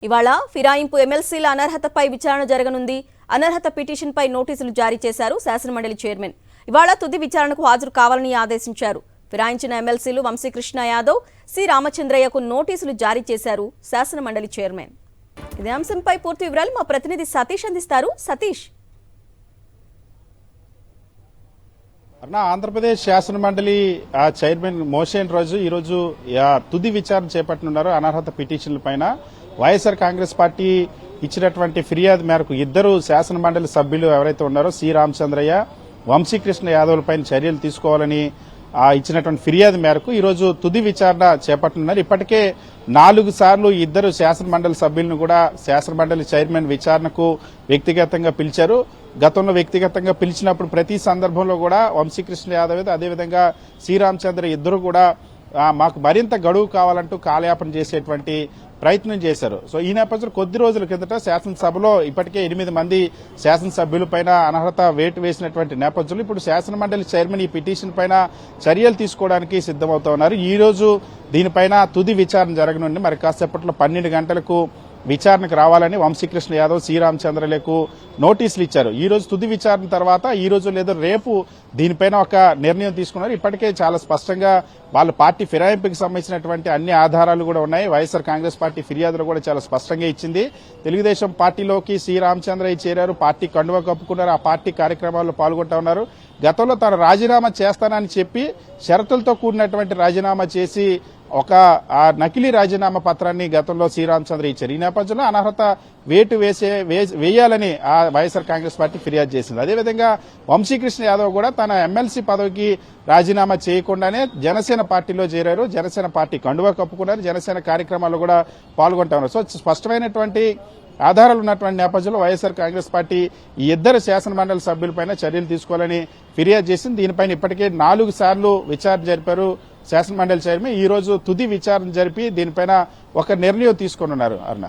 ఇవాళ ఫిరాయింపు ఎమ్మెల్సీల అనర్హతపై విచారణ జరగనుంది. అనర్హత పిటిషన్పై నోటీసులు జారీ చేశారు శాసనమండలి చైర్మన్. ఇవాళ తుది విచారణకు హాజరు కావాలని ఆదేశించారు. ఫిరాయించిన ఎమ్మెల్సీలు వంశీకృష్ణ యాదవ్, సి రామచంద్రయ్యకు నోటీసులు జారీ చేశారు శాసనమండలి చైర్మన్. ఇదే అంశంపై పూర్తి వివరాలు మా ప్రతినిధి సతీష్ అందిస్తారు. సతీష్, ఆంధ్రప్రదేశ్ శాసనమండలి చైర్మన్ మోషన్ రోజు ఈరోజు తుది విచారణ చేపట్టనున్నారు. అనర్హత పిటిషన్ల పైన వైఎస్ఆర్ కాంగ్రెస్ పార్టీ ఇచ్చినటువంటి ఫిర్యాదు మేరకు ఇద్దరు శాసనమండలి సభ్యులు ఎవరైతే ఉన్నారో సి రామచంద్రయ్య, వంశీకృష్ణ యాదవ్ పైన చర్యలు తీసుకోవాలని ఇచ్చినటువంటి ఫిర్యాదు మేరకు ఈరోజు తుది విచారణ చేపట్టనున్నారు. ఇప్పటికే 4 సార్లు ఇద్దరు శాసనమండలి సభ్యులను కూడా శాసనమండలి చైర్మన్ విచారణకు వ్యక్తిగతంగా పిలిచారు. గతంలో వ్యక్తిగతంగా పిలిచినప్పుడు ప్రతి సందర్భంలో కూడా వంశీకృష్ణ యాదవ్ అదేవిధంగా శ్రీరామచంద్ర ఇద్దరు కూడా మాకు మరింత గడువు కావాలంటూ కాలయాపన చేసేటువంటి ప్రయత్నం చేశారు. సో ఈ నేపథ్యంలో కొద్ది రోజుల కిందట శాసనసభలో ఇప్పటికే 8 మంది శాసనసభ్యుల పైన అనర్హత వేటు వేసినటువంటి నేపథ్యంలో ఇప్పుడు శాసనమండలి చైర్మన్ ఈ పిటిషన్ పైన చర్యలు తీసుకోవడానికి సిద్దమవుతా ఉన్నారు. ఈ రోజు దీనిపైన తుది విచారణ జరగనుంది. మరి కాసేపట్లో 12 గంటలకు విచారణకు రావాలని వంశీకృష్ణ యాదవ్, శ్రీరామచంద్రలకు నోటీసులు ఇచ్చారు. ఈ రోజు తుది విచారణ తర్వాత ఈ రోజు లేదా రేపు దీనిపైన ఒక నిర్ణయం తీసుకున్నారు. ఇప్పటికే చాలా స్పష్టంగా వాళ్ళ పార్టీ ఫిరాయింపుకి సంబంధించినటువంటి అన్ని ఆధారాలు కూడా ఉన్నాయి. వైఎస్ఆర్ కాంగ్రెస్ పార్టీ ఫిర్యాదులు కూడా చాలా స్పష్టంగా ఇచ్చింది. తెలుగుదేశం పార్టీలోకి సి రామచంద్రయ్య చేరారు, పార్టీ కండువా కప్పుకున్నారు, ఆ పార్టీ కార్యక్రమాల్లో పాల్గొంటా ఉన్నారు. గతంలో తాను రాజీనామా చేస్తానని చెప్పి షరతులతో కూడినటువంటి రాజీనామా చేసి ఒక నకిలీ రాజీనామా పత్రాన్ని గతంలో శ్రీరామచంద్ర ఇచ్చారు. ఈ నేపథ్యంలో అనర్హత వేటు వేయాలని వైఎస్ఆర్ కాంగ్రెస్ పార్టీ ఫిర్యాదు చేసింది. అదేవిధంగా వంశీకృష్ణ యాదవ్ కూడా తన ఎమ్మెల్సీ పదవికి రాజీనామా చేయకుండానే జనసేన పార్టీలో చేరారు. జనసేన పార్టీ కండువా కప్పుకున్నారు, జనసేన కార్యక్రమాల్లో కూడా పాల్గొంటా ఉన్నారు. సో స్పష్టమైనటువంటి ఆధారాలు ఉన్నటువంటి నేపథ్యంలో వైఎస్ఆర్ కాంగ్రెస్ పార్టీ ఈ ఇద్దరు శాసనమండలి సభ్యులపైన చర్యలు తీసుకోవాలని ఫిర్యాదు చేసింది. దీనిపైన ఇప్పటికే 4 సార్లు విచారణ జరిపారు శాసనమండలి చైర్మన్. ఈ రోజు తుది విచారణ జరిపి దీనిపైన ఒక నిర్ణయం తీసుకున్నారు. అరుణ.